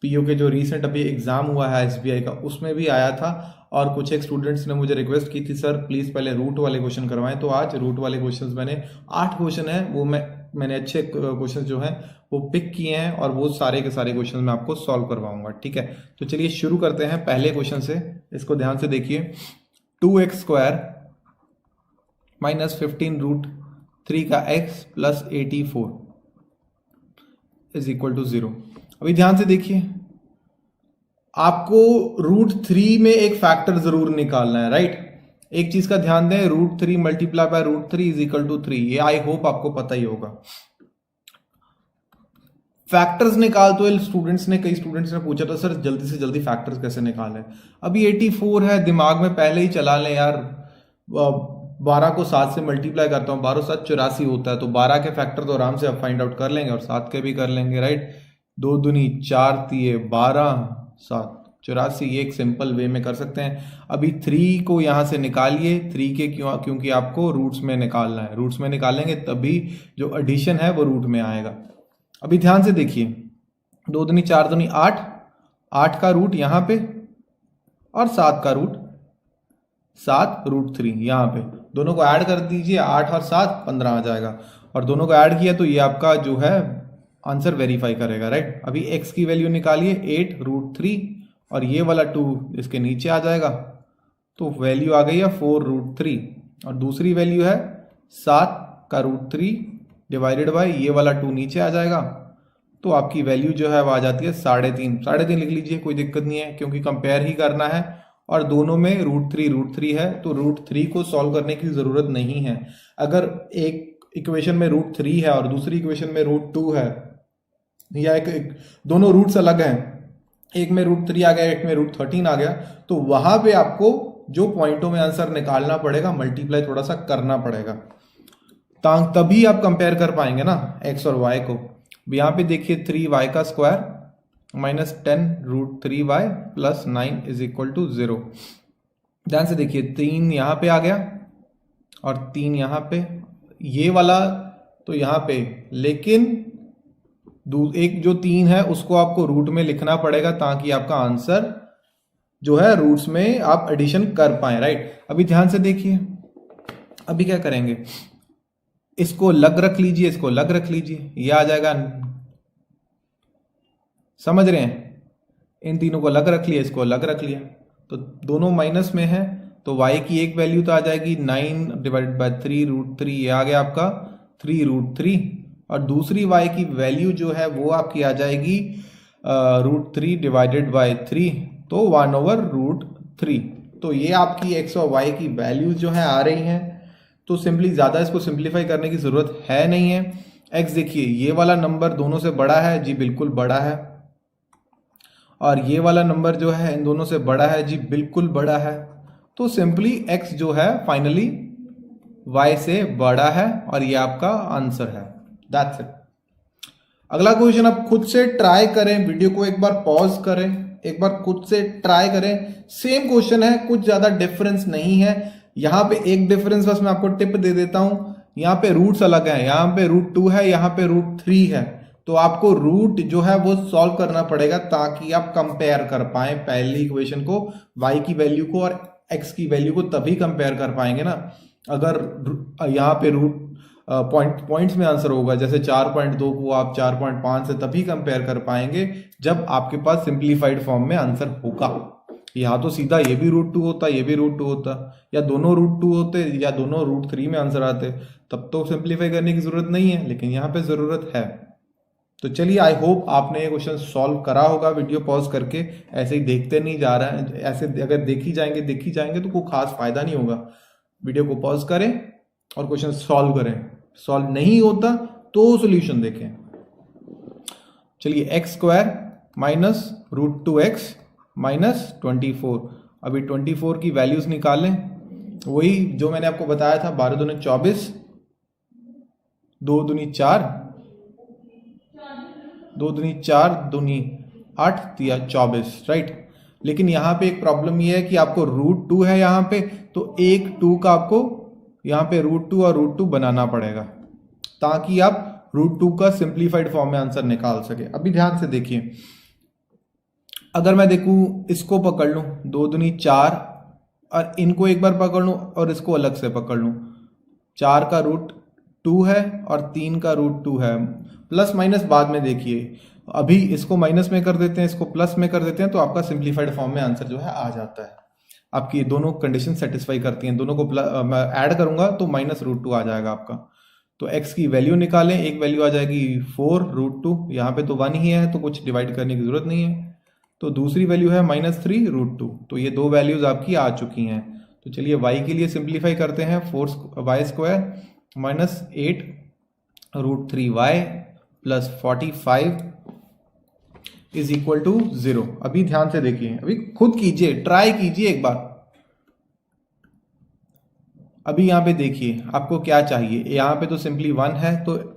PO के जो recent अभी एग्जाम हुआ है एसबीआई का, उसमें भी आया था। और कुछ एक स्टूडेंट्स ने मुझे रिक्वेस्ट की थी, सर प्लीज पहले रूट वाले क्वेश्चन करवाएं। तो आज रूट वाले क्वेश्चंस मैंने 8 क्वेश्चन है वो मैंने अच्छे क्वेश्चन जो हैं वो पिक किए हैं, और वो सारे के सारे क्वेश्चन मैं आपको सॉल्व करवाऊंगा। ठीक है, तो चलिए शुरू करते हैं पहले क्वेश्चन से। इसको ध्यान से देखिए। 2x² माइनस 15√3 का x plus 84 is equal to 0। अभी ध्यान से देखिए, आपको √3 में एक फैक्टर जरूर निकालना है, राइट। एक चीज का ध्यान दें, √3 multiply by √3 is equal to 3। ये आई होप आपको पता ही होगा। फैक्टर्स निकाल, तो कई स्टूडेंट्स ने पूछा था सर जल्दी से जल्दी फैक्टर्स कैसे निकालें। अभी 84 है, दिमाग में पहले ही चला लें यार। 12 को 7 से मल्टीप्लाई करता हूँ, 12 7 84 होता है, तो 12 के फैक्टर तो आराम से आप फाइंड आउट कर लेंगे, और 7 के भी कर लेंगे, राइट। 2 दूनी 4 तिये 12 7 84, ये एक सिंपल वे में कर सकते हैं। अभी 3 को यहां से निकालिए, 3 के क्योंकि आपको रूट्स में निकालना है, रूट्स में निकालेंगे तभी जो एडिशन है वो रूट में आएगा। अभी ध्यान से देखिए, 2 दूनी 4 दूनी 8, 8 का रूट यहां पे, और 7 का रूट 7√3 यहां पे। दोनों को ऐड कर दीजिए, 8 और 7 15 आ जाएगा, और दोनों को ऐड किया तो ये आपका जो है आंसर वेरीफाई करेगा, राइट। अभी x की वैल्यू निकालिए 8√3, और ये वाला 2 इसके नीचे आ जाएगा, तो वैल्यू आ गई है 4√3, और दूसरी वैल्यू है 7√3 डिवाइडेड बाय ये वाला 2 नीचे आ जाएगा, तो आपकी वैल्यू जो है वो आ जाती है 3.5। 3.5 लिख लीजिए, कोई दिक्कत नहीं है, क्योंकि कंपेयर ही करना है, और दोनों में √3 है, तो √3 को सॉल्व करने की जरूरत नहीं है। अगर एक इक्वेशन में √3 है और दूसरी इक्वेशन में √2 है, या एक दोनों रूट्स अलग हैं, एक में √3 आ गया, एक में √13 आ गया, तो वहां पे आपको जो पॉइंटों में आंसर निकालना पड़ेगा, मल्टीप्लाई थोड़ा सा करना पड़ेगा, तभी आप कंपेयर कर पाएंगे ना x और y को। यहां पे देखिए 3y² minus 10√3y plus 9 is equal to 0। ध्यान से देखिए, 3 यहां पे आ गया और 3 यहां पे, ये वाला तो यहां पे, लेकिन एक जो 3 है उसको आपको रूट में लिखना पड़ेगा, ताकि आपका आंसर जो है रूट्स में आप एडिशन कर पाए, राइट। अभी ध्यान से देखिए, अभी क्या करेंगे, इसको लग रख लीजिए, इसको लग रख लीजिए, ये आ जाएगा, समझ रहे हैं। इन तीनों को लग रख लिया, इसको लग रख लिया, तो दोनों माइनस में है, तो y की एक वैल्यू तो आ जाएगी 9 डिवाइडेड बाय 3√3, ये आ गया आपका 3√3, और दूसरी y की वैल्यू जो है वो आपकी आ जाएगी √3 डिवाइडेड बाय 3, तो 1/√3। तो ये आपकी x और y की वैल्यूज जो है आ रही हैं। तो सिंपली ज़्यादा इसको सिंप्लीफाई करने की ज़रूरत है नहीं है। x देखिए, ये वाला नंबर दोनों से बड़ा है जी, बिल्कुल बड़ा है, और ये वाला नंबर जो है इन दोनों से बड़ा है जी, बिल्कुल बड़ा है। तो सिंपली x जो है फाइनली y से बड़ा है, और ये आपका आंसर है। That's it. अगला क्वेश्चन आप खुद से ट्राई करें, वीडियो को एक बार पॉज करें, एक बार खुद से ट्राई करें। सेम क्वेश्चन है, कुछ ज्यादा डिफरेंस नहीं है। यहां पे एक डिफरेंस बस मैं आपको टिप दे देता हूं, यहां पे रूट्स अलग हैं, यहां पे √2 है, यहां पे √3 है, तो आपको रूट जो है वो सॉल्व करना पड़ेगा, ताकि आप कंपेयर कर पाए पहली इक्वेशन को, y की वैल्यू को और x की वैल्यू को, तभी कंपेयर कर पाएंगे ना। अगर यहाँ पे रूट पॉइंट्स में आंसर होगा, जैसे 4.2 को आप 4.5 से तभी कंपेयर कर पाएंगे जब आपके पास सिंप्लीफाइड फॉर्म में आंसर होगा। यहाँ तो सीधा ये भी √2 होता, ये भी √2 होता, या दोनों √2 होते, या दोनों √3 में आंसर आते, तब तो सिंप्लीफाई करने की जरूरत नहीं है, लेकिन यहाँ पे जरूरत है। तो चलिए, आई होप आपने ये क्वेश्चन सॉल्व करा होगा वीडियो पॉज करके। ऐसे ही देखते नहीं जा रहा है, ऐसे अगर देखी जाएंगे तो कोई खास फायदा नहीं होगा। वीडियो को पॉज करें और क्वेश्चन सॉल्व करें, सॉल्व नहीं होता तो सोल्यूशन देखें। चलिए, x² माइनस √2x माइनस 24। अभी 24 की वैल्यूज निकालें, वही जो मैंने आपको बताया था, 12 दूनी 24, 2 दूनी 4, 2 दूनी 4, दूनी 8 तिया 24, राइट। लेकिन यहाँ पे एक प्रॉब्लम ये है कि आपको √2 है यहाँ पे, तो एक 2 का आपको यहाँ पे √2 और √2 बनाना पड़ेगा, ताकि आप √2 का सिंप्लीफाइड फॉर्म में आंसर निकाल सके। अभी ध्यान से देखिए, अगर मैं देखूं इसको पकड़ लूं, 2 दूनी 4, और इनको एक बार पकड़ लूं और इसको अलग से पकड़ लूं, 4 का रूट 2 है और 3 का रूट 2 है। प्लस माइनस बाद में देखिए, अभी इसको माइनस में कर देते हैं, इसको प्लस में कर देते हैं, तो आपका सिंप्लीफाइड फॉर्म में आंसर जो है आ जाता है। आपकी दोनों कंडीशन सेटिस्फाई करती हैं, दोनों को मैं ऐड करूंगा तो माइनस रूट 2 आ जाएगा आपका। तो x की वैल्यू निकालें, एक वैल्यू आ जाएगी 4 रूट 2, यहाँ पे तो 1 ही है तो कुछ डिवाइड करने की जरूरत नहीं है। तो दूसरी वैल्यू है -3 रूट 2, तो ये दो वैल्यूज आपकी आ चुकी हैं। तो चलिए y के लिए सिंप्लीफाई करते हैं, 4y² minus 8 root 3y plus 45 is equal to 0। अभी ध्यान से देखिए, अभी खुद कीजिए, ट्राई कीजिए एक बार। अभी यहाँ पे देखिए आपको क्या चाहिए, यहाँ पे तो सिंपली 1 है, तो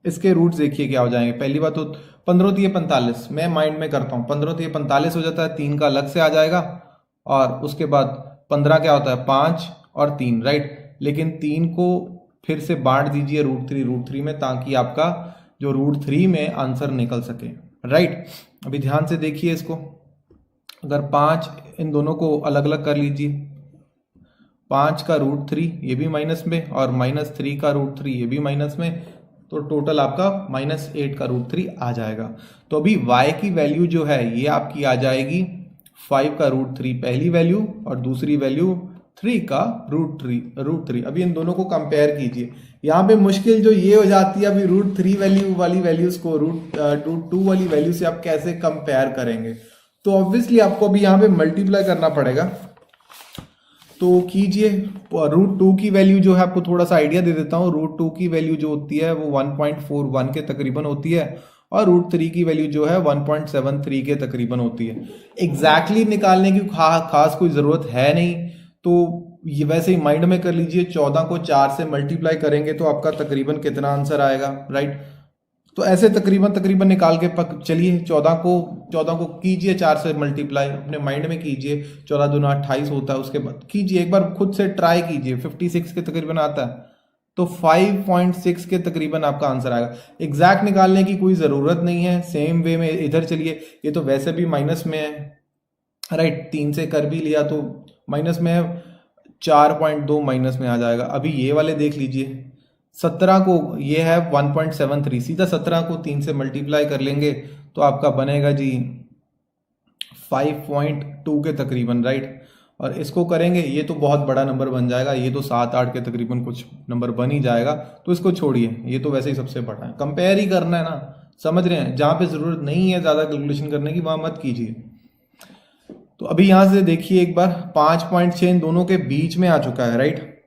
इसके रूट्स देखिए क्या हो जाएंगे। पहली बात तो 15 3 45, मैं माइंड में करता हूँ, 15 3 45 हो जाता है, 3 का अलग से आ जाएगा, और उसके बाद 15 क्या होता है 5 और 3, राइट। लेकिन 3 को फिर से बांट दीजिए रूट 3 में, ताकि आपका जो रूट 3 में आंसर निकल सके, राइट। अभी ध्यान से देखिए इसको, अगर 5 इन दोनों को अलग अलग कर लीजिए, 5 का रूट 3 ये भी माइनस में, और -3 का रूट 3 ये भी माइनस में, तो टोटल आपका -8 का रूट 3 आ जाएगा। तो अभी y की वैल्यू जो है ये आपकी आ जाएगी 5 का रूट 3 पहली वैल्यू, और दूसरी वैल्यू 3 का रूट 3। अभी इन दोनों को कंपेयर कीजिए। यहाँ पे मुश्किल जो ये हो जाती है, अभी रूट 3 वैल्यू वाली वैल्यूज को रूट 2 वाली वैल्यू से आप कैसे कंपेयर करेंगे। तो ऑब्वियसली आपको अभी यहाँ पे मल्टीप्लाई करना पड़ेगा, तो कीजिए। रूट 2 की वैल्यू जो है, आपको थोड़ा सा आइडिया दे देता हूँ, रूट 2 की वैल्यू जो होती है वो 1.41 के तकरीबन होती है, और रूट 3 की वैल्यू जो है 1.73 के तकरीबन होती है। एग्जैक्टली निकालने की खास कोई ज़रूरत है नहीं, तो ये वैसे ही माइंड में कर लीजिए। 14 को 4 से मल्टीप्लाई करेंगे तो आपका तकरीबन कितना आंसर आएगा, राइट। तो ऐसे तकरीबन निकाल के चलिए, 14 को कीजिए 4 से मल्टीप्लाई, अपने माइंड में कीजिए। 14 दूना 28 होता है, उसके बाद कीजिए, एक बार खुद से ट्राई कीजिए। 56 के तकरीबन आता है, तो 5.6 के तकरीबन आपका आंसर आएगा। एग्जैक्ट निकालने की कोई ज़रूरत नहीं है। सेम वे में इधर चलिए, ये तो वैसे भी माइनस में है, राइट। 3 से कर भी लिया तो माइनस में है, 4.2 माइनस में आ जाएगा। अभी ये वाले देख लीजिए, 17 को ये है 1.73, सीधा 17 को 3 से मल्टीप्लाई कर लेंगे तो आपका बनेगा जी 5.2 के तकरीबन, राइट। और इसको करेंगे, ये तो बहुत बड़ा नंबर बन जाएगा, ये तो 7-8 के तकरीबन कुछ नंबर बन ही जाएगा, तो इसको छोड़िए, ये तो वैसे ही सबसे बड़ा है। कंपेयर ही करना है ना, समझ रहे हैं। जहाँ पे ज़रूरत नहीं है ज़्यादा कैलकुलेशन करने की, वहाँ मत कीजिए। तो अभी यहाँ से देखिए एक बार, 5.6 इन दोनों के बीच में आ चुका है, राइट।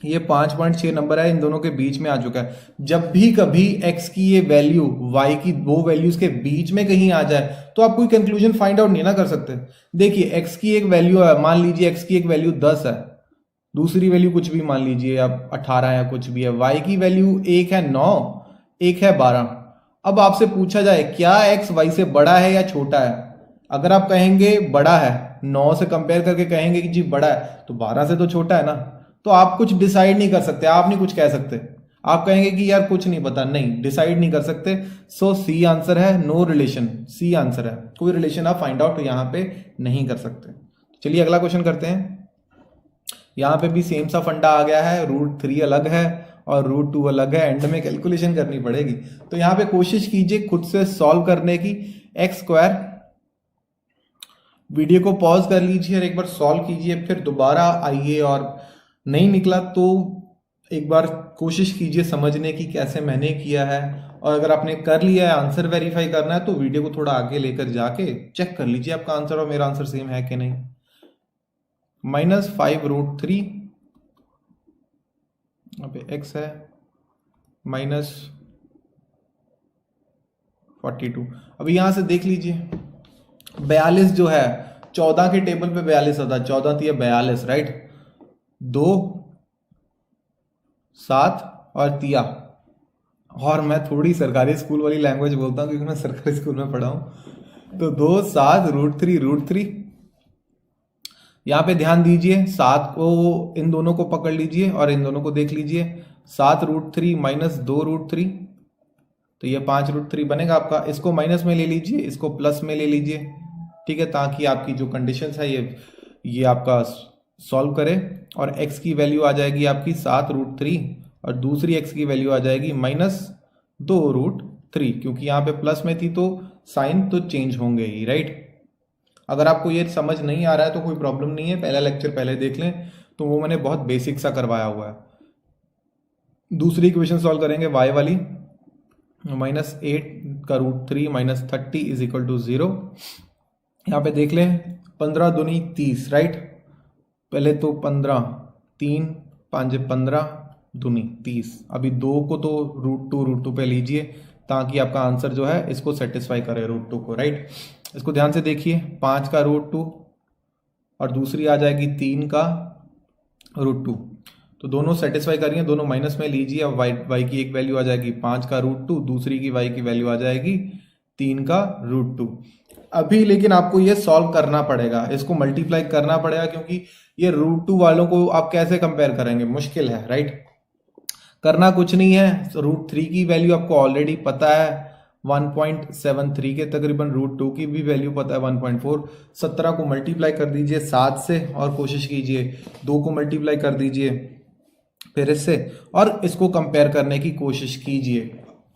ये 5.6 नंबर है, इन दोनों के बीच में आ चुका है। जब भी कभी x की ये वैल्यू y की दो वैल्यूज के बीच में कहीं आ जाए, तो आप कोई कंक्लूजन फाइंड आउट नहीं ना कर सकते। देखिए x की एक वैल्यू है, मान लीजिए x की एक वैल्यू 10 है, दूसरी वैल्यू कुछ भी मान लीजिए आप 18 या कुछ भी है, y की वैल्यू एक है 9, एक है 12। अब आपसे पूछा जाए क्या x y से बड़ा है या छोटा है, अगर आप कहेंगे बड़ा है, 9 से कंपेयर करके कहेंगे कि जी बड़ा है, तो 12 से तो छोटा है ना। तो आप कुछ डिसाइड नहीं कर सकते, आप नहीं कुछ कह सकते, आप कहेंगे कि यार कुछ नहीं पता, नहीं डिसाइड नहीं कर सकते। सो सी आंसर है, नो रिलेशन, सी आंसर है, कोई रिलेशन आप फाइंड आउट यहां पे नहीं कर सकते। चलिए अगला क्वेश्चन करते हैं। यहां पे भी सेम सा फंडा आ गया है, रूट 3 अलग है और रूट 2 अलग है, एंड में कैलकुलेशन करनी पड़ेगी। तो यहां पे कोशिश कीजिए खुद से सॉल्व करने की। x², वीडियो को पॉज कर लीजिए और एक बार सॉल्व कीजिए, फिर दोबारा आइए, और नहीं निकला तो एक बार कोशिश कीजिए समझने की कैसे मैंने किया है। और अगर आपने कर लिया है, आंसर वेरीफाई करना है, तो वीडियो को थोड़ा आगे लेकर जाके चेक कर लीजिए आपका आंसर और मेरा आंसर सेम है कि नहीं। -5 रूट 3, x है -42। अभी यहां से देख लीजिए, 42 जो है 14 के टेबल पे 42 होता है, 14 थी 42, राइट। 2 7 और तिया, और मैं थोड़ी सरकारी स्कूल वाली लैंग्वेज बोलता हूँ क्योंकि मैं सरकारी स्कूल में पढ़ा हूं। तो 2 7 रूट 3, यहां पे ध्यान दीजिए, 7 को इन दोनों को पकड़ लीजिए और इन दोनों को देख लीजिए। 7 रूट 3 माइनस 2 रूट 3, तो ये 5 रूट 3 बनेगा आपका। इसको माइनस में ले लीजिए, इसको प्लस में ले लीजिए, ठीक है, ताकि आपकी जो कंडीशन है ये आपका सॉल्व करे। और x की वैल्यू आ जाएगी आपकी 7√3 और दूसरी x की वैल्यू आ जाएगी -2√3, क्योंकि यहाँ पे प्लस में थी तो साइन तो चेंज होंगे ही, राइट। अगर आपको ये समझ नहीं आ रहा है तो कोई प्रॉब्लम नहीं है, पहला लेक्चर पहले देख लें, तो वो मैंने बहुत बेसिक सा करवाया हुआ है। दूसरी इक्वेशन सॉल्व करेंगे y वाली, -8√3 -30 = 0। यहाँ पे देख लें 15 दूनी 30, राइट। पहले तो 15, 3 5 15 दूनी 30। अभी 2 को तो √2 पे लीजिए ताकि आपका आंसर जो है इसको सेटिस्फाई करे, √2 को, राइट। इसको ध्यान से देखिए, 5 का √2 और दूसरी आ जाएगी 3 का √2, तो दोनों सेटिस्फाई करिए, दोनों माइनस में लीजिए। अब y की एक वैल्यू आ जाएगी 5 का √2, दूसरी की y की वैल्यू आ जाएगी 3 का √2। अभी लेकिन आपको ये सॉल्व करना पड़ेगा, इसको मल्टीप्लाई करना पड़ेगा, क्योंकि ये √2 वालों को आप कैसे कंपेयर करेंगे, मुश्किल है, राइट। करना कुछ नहीं है, √3 की वैल्यू आपको ऑलरेडी पता है 1.73 के तकरीबन, √2 की भी वैल्यू पता है 1.4। 17 को मल्टीप्लाई कर दीजिए 7 से और कोशिश कीजिए 2 को मल्टीप्लाई कर दीजिए फिर इससे, और इसको कंपेयर करने की कोशिश कीजिए,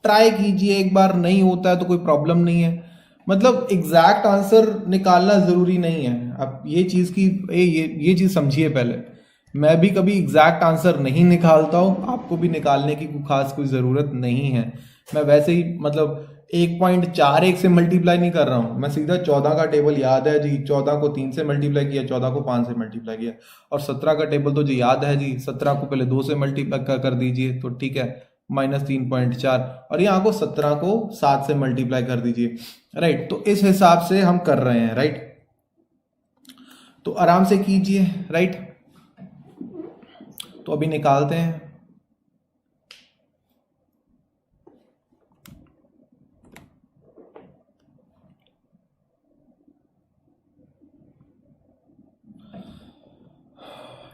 ट्राई कीजिए। एक बार नहीं होता है तो कोई प्रॉब्लम नहीं है, मतलब एग्जैक्ट आंसर निकालना जरूरी नहीं है। अब ये चीज की ये चीज समझिए पहले, मैं भी कभी एग्जैक्ट आंसर नहीं निकालता हूं, आपको भी निकालने की खास कोई जरूरत नहीं है। मैं वैसे ही मतलब 1.41 से मल्टीप्लाई नहीं कर रहा हूं, मैं सीधा 14 का टेबल याद है जी, 14 को 3 से मल्टीप्लाई किया, 14 को 5 से मल्टीप्लाई किया, और 17 का टेबल तो जी याद है जी, 17 को पहले 2 से मल्टीप्लाई कर दीजिए तो ठीक है, -3.4, और यहाँ को 17 को 7 से मल्टीप्लाई कर दीजिए, राइट। तो इस हिसाब से हम कर रहे हैं, राइट। तो आराम से कीजिए, राइट। तो अभी निकालते हैं।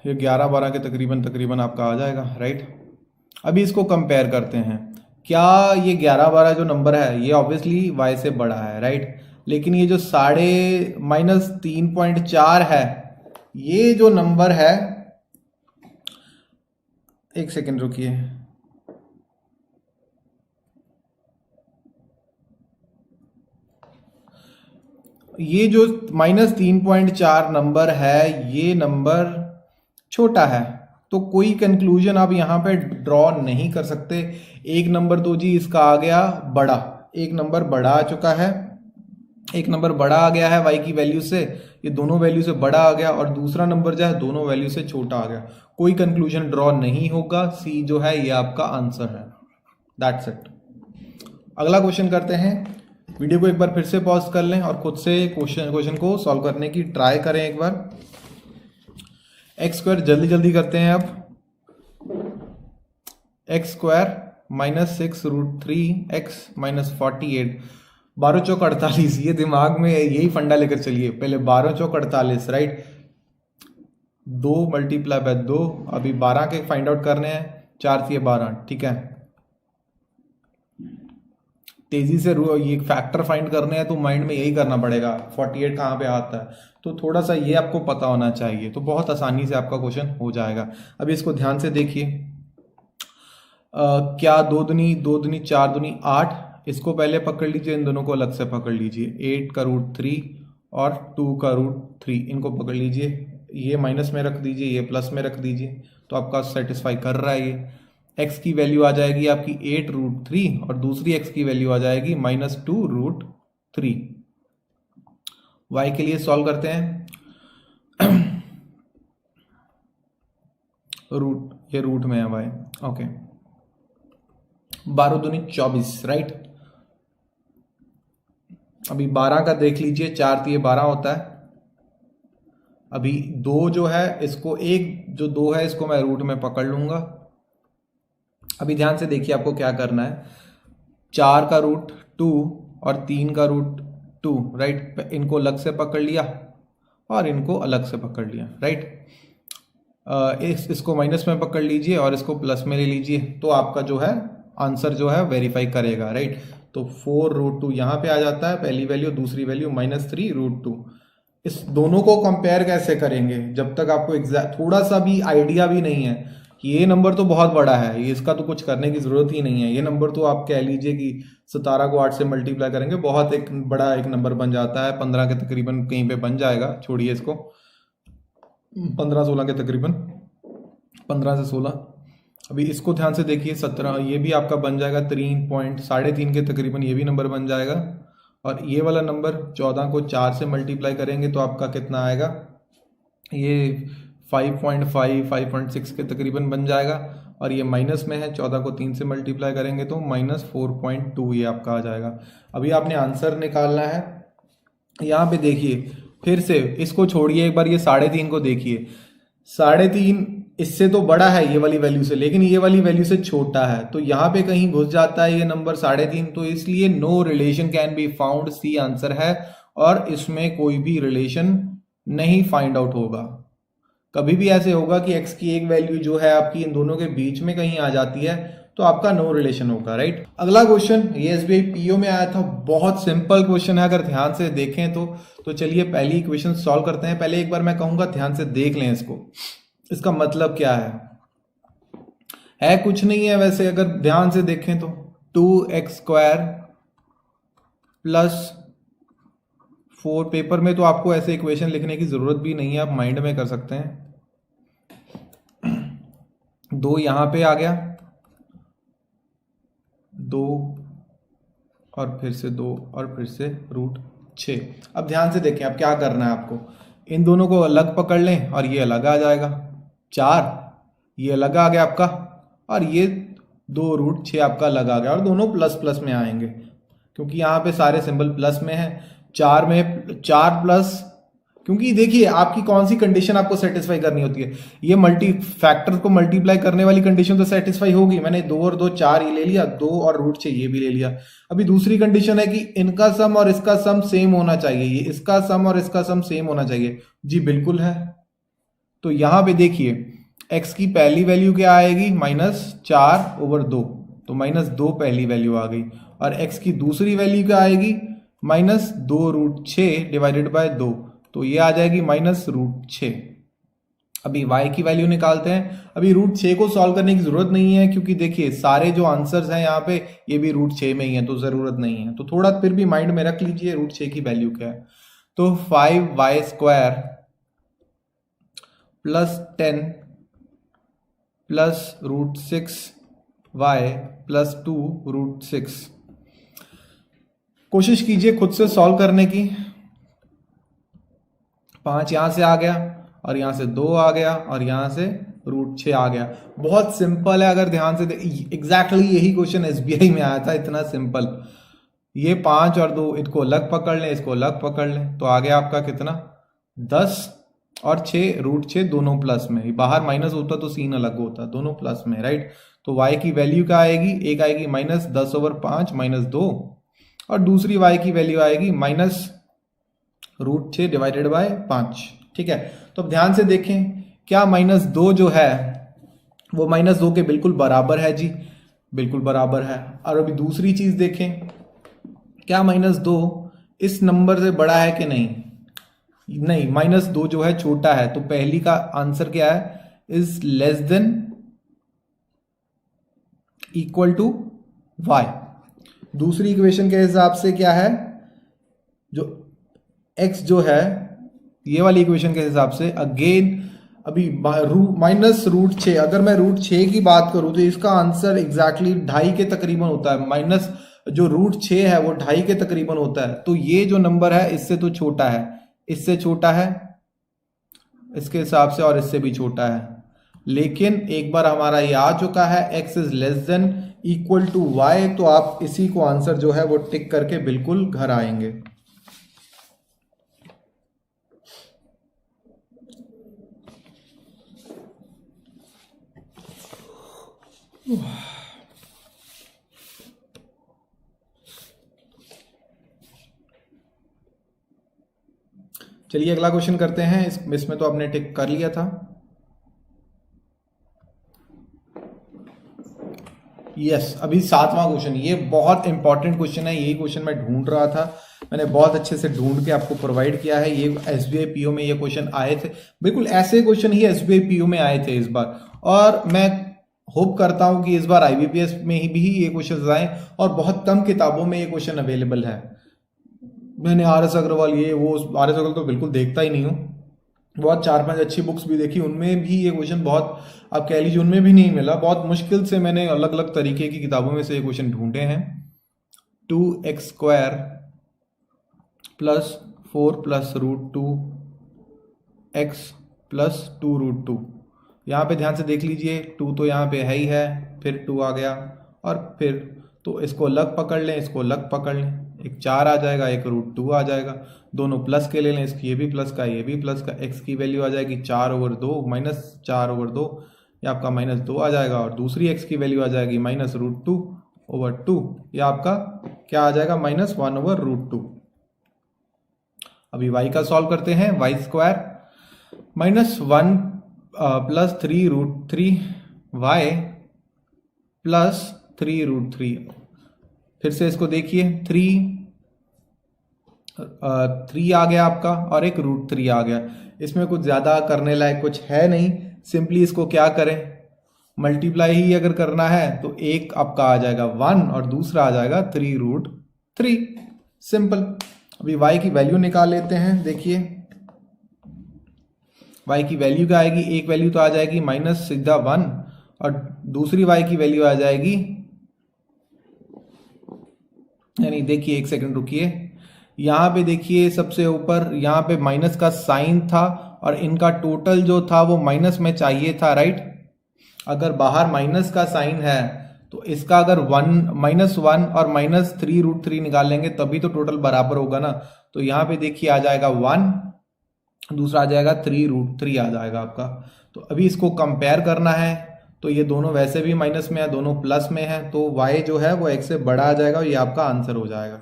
ये 11-12 के तकरीबन आपका आ जाएगा, राइट। अभी इसको कंपेयर करते हैं, क्या ये 11-12 जो नंबर है ये ऑब्वियसली y से बड़ा है, राइट। लेकिन ये जो -3.4 है, ये जो नंबर है, एक सेकेंड रुकिए, ये जो -3.4 नंबर है, ये नंबर छोटा है, तो कोई कंक्लूजन आप यहां पे ड्रॉ नहीं कर सकते। एक नंबर तो जी इसका आ गया बड़ा, एक नंबर बड़ा आ चुका है, एक नंबर बड़ा आ गया है y की वैल्यू से, ये दोनों वैल्यू से बड़ा आ गया, और दूसरा नंबर जो है दोनों वैल्यू से छोटा आ गया। कोई कंक्लूजन ड्रॉ नहीं होगा, सी जो है ये आपका आंसर है, दैट्स इट। अगला क्वेश्चन करते हैं। वीडियो को एक बार फिर से पॉज कर लें और खुद से क्वेश्चन को सॉल्व करने की ट्राई करें एक बार। x² जल्दी जल्दी करते हैं। अब x² -6√3x -48, 12 चौक 48, ये दिमाग में यही फंडा लेकर चलिए, पहले 12 चौक 48, राइट। 2 × 2, अभी 12 के फाइंड आउट करने हैं, 4 × 12, ठीक है। तेजी से ये फैक्टर फाइंड करने हैं तो माइंड में यही करना पड़ेगा, 48 कहाँ पे आता है, तो थोड़ा सा ये आपको पता होना चाहिए, तो बहुत आसानी से आपका क्वेश्चन हो जाएगा। अभी इसको ध्यान से देखिए, क्या 2 दूनी 4 दूनी 8, इसको पहले पकड़ लीजिए, इन दोनों को अलग से पकड़ लीजिए। 8 का √3 और 2 का √3, इनको पकड़ लीजिए, ये माइनस में रख दीजिए, ये प्लस में रख दीजिए, तो आपका सेटिस्फाई कर रहा है ये। x की वैल्यू आ जाएगी आपकी 8√3 और दूसरी x की वैल्यू आ जाएगी -2√3। y के लिए सॉल्व करते हैं। ये रूट में है y, ओके। 12 दूनी 24, राइट। अभी 12 का देख लीजिए, 4 × 12 होता है। अभी 2 जो है इसको, एक जो 2 है इसको मैं रूट में पकड़ लूंगा। अभी ध्यान से देखिए आपको क्या करना है, 4 का √2 और 3 का √2, राइट। इनको अलग से पकड़ लिया और इनको अलग से पकड़ लिया, राइट। इसको माइनस में पकड़ लीजिए और इसको प्लस में ले लीजिए, तो आपका जो है आंसर जो है वेरीफाई करेगा, राइट। तो 4√2 यहाँ पे आ जाता है पहली वैल्यू, दूसरी वैल्यू -3√2। इस दोनों को कंपेयर कैसे करेंगे जब तक आपको एग्जैक्ट थोड़ा सा भी आइडिया भी नहीं है कि ये नंबर तो बहुत बड़ा है, ये इसका तो कुछ करने की जरूरत ही नहीं है। ये नंबर तो आप कह लीजिए कि 17 को 8 से मल्टीप्लाई करेंगे बहुत एक बड़ा एक नंबर बन जाता है, 15 के तकरीबन कहीं पे बन जाएगा, छोड़िए इसको, 15-16 के तकरीबन, 15 से 16। अभी इसको ध्यान से देखिए, 17 ये भी आपका बन जाएगा 3.3 के तकरीबन, ये भी नंबर बन जाएगा। और ये वाला नंबर 14 को 4 से मल्टीप्लाई करेंगे तो आपका कितना आएगा, ये 5.5 5.6 के तकरीबन बन जाएगा। और ये माइनस में है, 14 को 3 से मल्टीप्लाई करेंगे तो -4.2 ये आपका आ जाएगा। अभी आपने आंसर निकालना है। यहाँ पे देखिए फिर से, इसको छोड़िए एक बार, ये 3.5 को देखिए, 3.5 इससे तो बड़ा है ये वाली वैल्यू से, लेकिन ये वाली वैल्यू से छोटा है, तो यहाँ पे कहीं घुस जाता है ये नंबर 3.5, तो इसलिए no relation can be found, C answer है। और इसमें कोई भी रिलेशन नहीं फाइंड आउट होगा। कभी भी ऐसे होगा कि x की एक वैल्यू जो है आपकी इन दोनों के बीच में कहीं आ जाती है तो आपका नो रिलेशन होगा, राइट। अगला क्वेश्चन ये SBI PO में आया था, बहुत सिंपल क्वेश्चन है अगर ध्यान से देखें तो चलिए पहली इक्वेशन सॉल्व करते हैं। पहले एक बार मैं कहूंगा ध्यान से देख लें इसको, इसका मतलब क्या है कुछ नहीं है वैसे, अगर ध्यान से देखें तो 2x² + 4, पेपर में तो आपको ऐसे इक्वेशन लिखने की जरूरत भी नहीं है, आप माइंड में कर सकते हैं। 2 यहां पे आ गया, 2 और फिर से 2 और फिर से √6। अब ध्यान से देखें, अब क्या करना है आपको, इन दोनों को अलग पकड़ लें और ये अलग आ जाएगा, 4 ये अलग आ गया आपका, और ये 2√6 आपका अलग आ गया, और दोनों प्लस प्लस में आएंगे क्योंकि यहाँ पे सारे सिंबल प्लस में है। 4 में 4 प्लस, क्योंकि देखिए आपकी कौन सी कंडीशन आपको सेटिस्फाई करनी होती है, ये मल्टी फैक्टर को मल्टीप्लाई करने वाली कंडीशन तो सेटिस्फाई होगी। मैंने 2 और 2 4 ये ले लिया, 2 और √6 ये भी ले लिया। अभी दूसरी कंडीशन है कि इनका सम और इसका सम सेम होना चाहिए, ये इसका सम और इसका सम सेम होना चाहिए। जी बिल्कुल है। तो यहां पे देखिए x की पहली वैल्यू क्या आएगी, -4/2, तो -2 पहली वैल्यू आ गई, और x की दूसरी वैल्यू क्या आएगी, -2√6 डिवाइडेड बाय 2, तो ये आ जाएगी -√6। अभी y की वैल्यू निकालते हैं। अभी √6 को सॉल्व करने की जरूरत नहीं है क्योंकि देखिए सारे जो आंसर्स हैं यहाँ पे ये भी √6 में ही है, तो जरूरत नहीं है। तो थोड़ा फिर भी माइंड में रख लीजिए √6 की वैल्यू क्या है। तो 5y² + 10 + √6y + 2√6। कोशिश कीजिए खुद से सॉल्व करने की। 5 यहां से आ गया और यहां से 2 आ गया और यहां से √6 आ गया। बहुत सिंपल है, अगर ध्यान से एग्जैक्टली यही क्वेश्चन SBI में आया था, इतना सिंपल। ये 5 और 2 इसको अलग पकड़ लें, इसको अलग पकड़ लें, तो आ गया आपका कितना, 10 और 6 √6 दोनों प्लस में, बाहर माइनस होता तो सीन अलग होता, दोनों प्लस में, राइट। तो y की वैल्यू क्या आएगी, एक आएगी -10/5 -2, और दूसरी y की वैल्यू आएगी -√6 डिवाइडेड बाय 5। ठीक है, तो अब ध्यान से देखें, क्या -2 जो है वो -2 के बिल्कुल बराबर है, जी बिल्कुल बराबर है। और अभी दूसरी चीज देखें, क्या -2 इस नंबर से बड़ा है कि नहीं, नहीं, -2 जो है छोटा है, तो पहली का आंसर क्या है, is less than equal to y। दूसरी इक्वेशन के हिसाब से क्या है, जो x जो है ये वाली इक्वेशन के हिसाब से अगेन अभी -√6, अगर मैं √6 की बात करूं तो इसका आंसर एग्जैक्टली 2.5 के तकरीबन होता है, माइनस जो √6 है वो 2.5 के तकरीबन होता है। तो ये जो नंबर है इससे तो छोटा है, इससे छोटा है इसके हिसाब से, और इससे भी छोटा है। लेकिन एक बार हमारा ये आ चुका है x is less than equal to y, तो आप इसी को आंसर जो है वो टिक करके बिल्कुल घर आएंगे। चलिए अगला क्वेश्चन करते हैं। इसमें तो आपने टिक कर लिया था। यस, अभी 7वां क्वेश्चन, ये बहुत इंपॉर्टेंट क्वेश्चन है, यही क्वेश्चन मैं ढूंढ रहा था, मैंने बहुत अच्छे से ढूंढ के आपको प्रोवाइड किया है। ये एसबीआई पीओ में ये क्वेश्चन आए थे, बिल्कुल ऐसे क्वेश्चन ही एसबीआई पीओ में आए थे इस बार, और मैं होप करता हूं कि इस बार आईबीपीएस में ही भी ये क्वेश्चन आए, और बहुत कम किताबों में ये क्वेश्चन अवेलेबल है। मैंने आर एस अग्रवाल ये वो, आर एस अग्रवाल तो बिल्कुल देखता ही नहीं हूँ, बहुत 4-5 अच्छी बुक्स भी देखी, उनमें भी ये क्वेश्चन बहुत, आप कह लीजिए उनमें भी नहीं मिला, बहुत मुश्किल से मैंने अलग अलग तरीके की किताबों में से ये क्वेश्चन ढूंढे हैं। 2x² plus 4 plus root 2 x plus 2 root 2, यहाँ पे ध्यान से देख लीजिए, 2 तो यहाँ पे है ही है, फिर 2 आ गया, और फिर तो इसको अलग पकड़ लें, इसको अलग पकड़ लें, एक 4 आ जाएगा, एक रूट 2 आ जाएगा, दोनों प्लस के ले लें, इसकी ये भी प्लस का ये भी प्लस का, x की वैल्यू आ जाएगी 4/2 माइनस 4/2, ये आपका -2 आ जाएगा, और दूसरी x की वैल्यू आ जाएगी -√2/2, ये आपका क्या आ जाएगा -1/√2। अभी y का सॉल्व करते हैं, y² -1 प्लस 3√3y प्लस 3√3, फिर से इसको देखिए, 3 आ गया आपका, और एक √3 आ गया, इसमें कुछ ज़्यादा करने लायक कुछ है नहीं, सिंपली इसको क्या करें, मल्टीप्लाई ही अगर करना है तो एक आपका आ जाएगा 1 और दूसरा आ जाएगा 3√3, सिंपल। अभी y की वैल्यू निकाल लेते हैं, देखिए y की वैल्यू क्या आएगी, एक वैल्यू तो आ जाएगी -1 और दूसरी y की वैल्यू आ जाएगी, यानी देखिए एक सेकंड रुकिए, यहाँ पे देखिए सबसे ऊपर यहाँ पे माइनस का साइन था, और इनका टोटल जो था वो माइनस में चाहिए था, राइट। अगर बाहर माइनस का साइन है तो इसका अगर -1 और -3√3 निकालेंगे तभी तो टोटल बराबर होगा ना। तो यहाँ पे देखिए आ जाएगा 1, दूसरा आ जाएगा 3√3 आ जाएगा आपका। तो अभी इसको कंपेयर करना है, तो ये दोनों वैसे भी माइनस में है, दोनों प्लस में है, तो y जो है वो x से बड़ा आ जाएगा, और ये आपका आंसर हो जाएगा।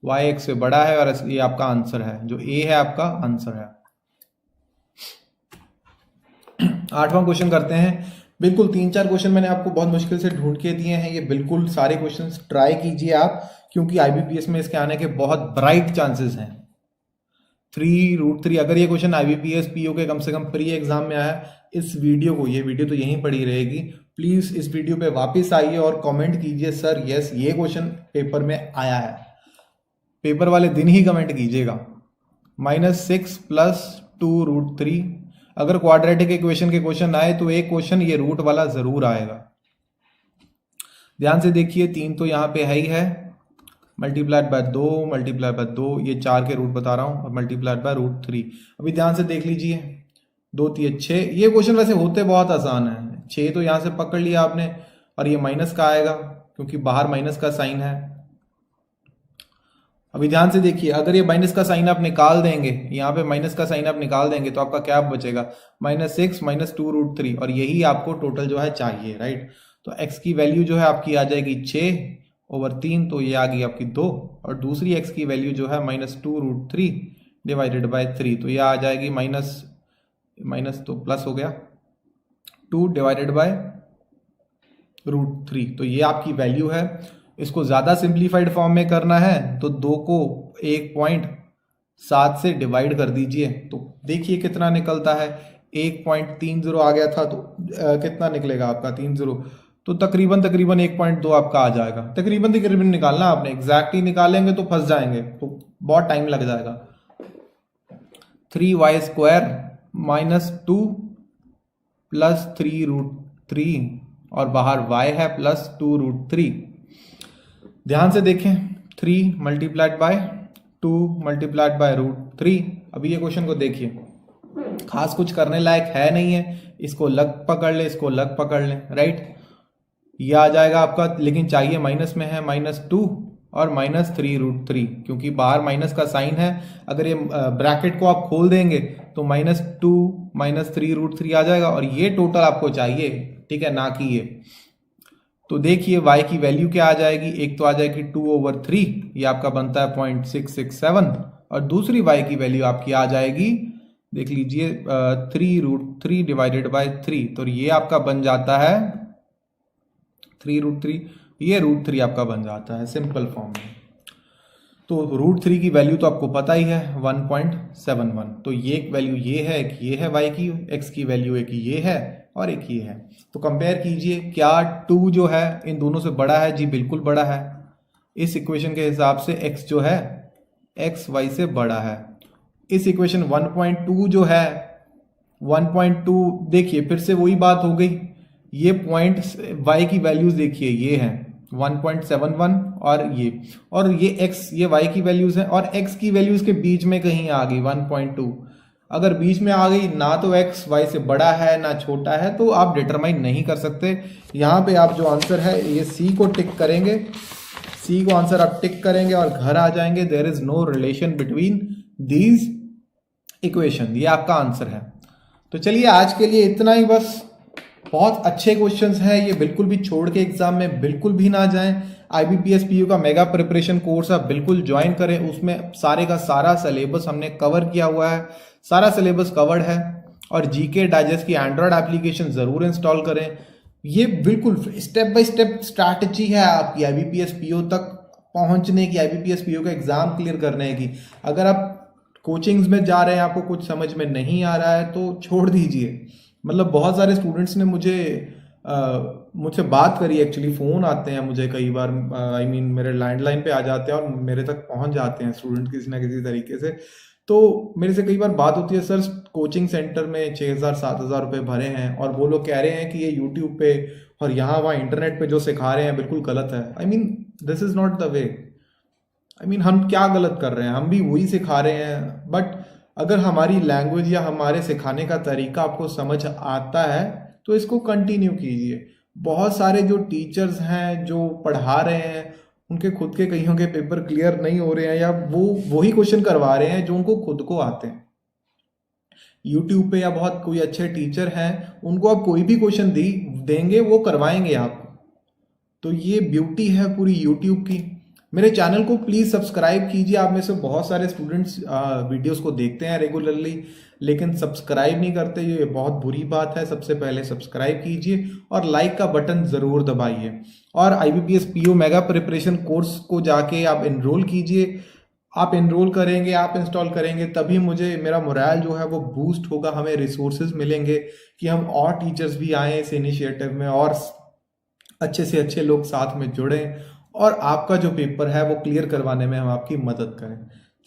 y x से बड़ा है और ये आपका आंसर है, जो a है आपका आंसर है। 8वां क्वेश्चन करते हैं। बिल्कुल 3-4 क्वेश्चन मैंने आपको बहुत मुश्किल से ढूंढ के दिए हैं, ये बिल्कुल सारे क्वेश्चन ट्राई कीजिए आप, क्योंकि आईबीपीएस में इसके आने के बहुत ब्राइट चांसेस हैं। 3√3, अगर ये क्वेश्चन आईबीपीएस पीओ के कम से कम प्री एग्जाम में आया, इस वीडियो को, ये वीडियो तो यहीं पड़ी रहेगी, प्लीज इस वीडियो पे वापस आइए और कमेंट कीजिए सर यस ये क्वेश्चन पेपर में आया है, पेपर वाले दिन ही कमेंट कीजिएगा। -6 प्लस 2√3, अगर क्वाड्रेटिक इक्वेशन के क्वेश्चन आए तो एक क्वेश्चन ये रूट वाला जरूर आएगा। ध्यान से देखिए, 3 तो यहाँ पे है ही है, मल्टीप्लाइड बाय 2 ये 4 के रूट बता रहा हूं, और मल्टीप्लाइड बाय √3। अभी ध्यान से देख लीजिए, 2 3 6, ये क्वेश्चन वैसे होते बहुत आसान है। 6 तो यहां से पकड़ लिया आपने, और ये माइनस का आएगा क्योंकि बाहर माइनस का साइन है। अभी ध्यान से देखिए, अगर ये माइनस का साइन आप निकाल देंगे, यहाँ पे माइनस का साइन आप निकाल देंगे तो आपका क्या बचेगा, -6 -2√3, और यही आपको टोटल जो है चाहिए, राइट। तो x की वैल्यू जो है आपकी आ जाएगी 6/3, तो ये आ गई आपकी 2, और दूसरी x की वैल्यू जो है -2√3 डिवाइडेड बाय 3, तो ये आ जाएगी माइनस तो प्लस हो गया 2 डिवाइडेड बाय √3, तो ये आपकी वैल्यू है। इसको ज्यादा सिंप्लीफाइड फॉर्म में करना है तो 2 को 1.7 से डिवाइड कर दीजिए, तो देखिए कितना निकलता है, 1.30 आ गया था, तो कितना निकलेगा आपका 30, तो तकरीबन 1.2 आपका आ जाएगा। तकरीबन निकालना आपने, एग्जैक्टली निकालेंगे तो फंस जाएंगे, तो बहुत टाइम लग जाएगा। 3y² -2 प्लस 3√3, और बाहर y है प्लस 2√3। ध्यान से देखें, 3 मल्टीप्लाइड बाय 2 मल्टीप्लाइड बाय √3। अभी ये क्वेश्चन को देखिए, खास कुछ करने लायक है नहीं है, इसको लग पकड़ ले, इसको लग पकड़ ले, राइट। ये आ जाएगा आपका, लेकिन चाहिए माइनस में है, -2 और -3√3, क्योंकि बाहर माइनस का साइन है। अगर ये ब्रैकेट को आप खोल देंगे तो -2 -3√3 आ जाएगा, और ये टोटल आपको चाहिए, ठीक है, ना कि ये। तो देखिए y की वैल्यू क्या आ जाएगी, एक तो आ जाएगी 2/3, ये आपका बनता है 0.667, और दूसरी y की वैल्यू आपकी आ जाएगी, देख लीजिए 3√3 डिवाइडेड बाय 3, तो ये आपका बन जाता है 3√3, ये √3 आपका बन जाता है सिंपल फॉर्म में। तो √3 की वैल्यू तो आपको पता ही है 1.71। तो ये एक वैल्यू ये है, एक ये है y की, x की वैल्यू एक ये है और एक ये है। तो कंपेयर कीजिए, क्या 2 जो है इन दोनों से बड़ा है? जी बिल्कुल बड़ा है। इस इक्वेशन के हिसाब से x जो है x y से बड़ा है। इस इक्वेशन 1.2 जो है 1.2, देखिए फिर से वही बात हो गई, ये पॉइंट y की वैल्यूज देखिए ये है 1.71 और ये x ये y की वैल्यूज है और x की वैल्यूज के बीच में कहीं आ गई 1.2। अगर बीच में आ गई ना तो x y से बड़ा है ना छोटा है, तो आप डिटरमाइन नहीं कर सकते। यहाँ पे आप जो आंसर है ये सी को टिक करेंगे, सी को आंसर आप टिक करेंगे और घर आ जाएंगे। There is no relation between these equation, ये आपका आंसर है। तो चलिए आज के लिए इतना ही बस। बहुत अच्छे क्वेश्चंस हैं, ये बिल्कुल भी छोड़ के एग्जाम में बिल्कुल भी ना जाएं। IBPS PU का मेगा प्रिपरेशन कोर्स आप बिल्कुल ज्वाइन करें, उसमें सारे का सारा सिलेबस हमने कवर किया हुआ है, सारा सिलेबस कवर्ड है। और GK डाइजेस्ट की एंड्रॉयड एप्लीकेशन जरूर इंस्टॉल करें। ये बिल्कुल स्टेप बाय स्टेप स्ट्रैटेजी है आपकी IBPS PO तक पहुंचने की, IBPS PO का एग्जाम क्लियर करने की। अगर आप कोचिंग्स में जा रहे हैं, आपको कुछ समझ में नहीं आ रहा है तो छोड़ दीजिए। मतलब बहुत सारे स्टूडेंट्स ने मुझसे बात करी, एक्चुअली फ़ोन आते हैं मुझे कई बार, मेरे लैंडलाइन पे आ जाते हैं और मेरे तक पहुंच जाते हैं स्टूडेंट किसी ना किसी तरीके से। तो मेरे से कई बार बात होती है, सर कोचिंग सेंटर में 6,000-7,000 रुपये भरे हैं और वो लोग कह रहे हैं कि ये यूट्यूब पे और यहाँ वहाँ इंटरनेट पे जो सिखा रहे हैं बिल्कुल गलत है। This is not the way. हम क्या गलत कर रहे हैं? हम भी वही सिखा रहे हैं, बट अगर हमारी लैंग्वेज या हमारे सिखाने का तरीका आपको समझ आता है तो इसको कंटिन्यू कीजिए। बहुत सारे जो टीचर्स हैं जो पढ़ा रहे हैं, उनके खुद के कईयों के पेपर क्लियर नहीं हो रहे हैं या वो वही क्वेश्चन करवा रहे हैं जो उनको खुद को आते हैं। यूट्यूब पे या बहुत कोई अच्छे टीचर हैं, उनको आप कोई भी क्वेश्चन देंगे वो करवाएंगे आपको। तो ये ब्यूटी है पूरी यूट्यूब की। मेरे चैनल को प्लीज़ सब्सक्राइब कीजिए। आप में से बहुत सारे स्टूडेंट्स वीडियोस को देखते हैं रेगुलरली, लेकिन सब्सक्राइब नहीं करते, ये बहुत बुरी बात है। सबसे पहले सब्सक्राइब कीजिए और लाइक का बटन ज़रूर दबाइए। और IBPS PO mega preparation course को जाके आप इनरोल कीजिए। आप इनरोल करेंगे, आप इंस्टॉल करेंगे, तभी मेरा मोरल जो है वो बूस्ट होगा, हमें रिसोर्सेज मिलेंगे कि हम और टीचर्स भी आए इस इनिशिएटिव में और अच्छे से अच्छे लोग साथ में जुड़ें और आपका जो पेपर है वो क्लियर करवाने में हम आपकी मदद करें।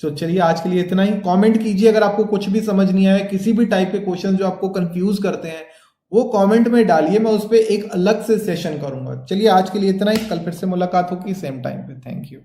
तो चलिए आज के लिए इतना ही। कमेंट कीजिए अगर आपको कुछ भी समझ नहीं आया, किसी भी टाइप के क्वेश्चन जो आपको कंफ्यूज करते हैं वो कमेंट में डालिए, मैं उस पर एक अलग से सेशन करूंगा। चलिए आज के लिए इतना ही, कल फिर से मुलाकात होगी सेम टाइम पे। Thank you.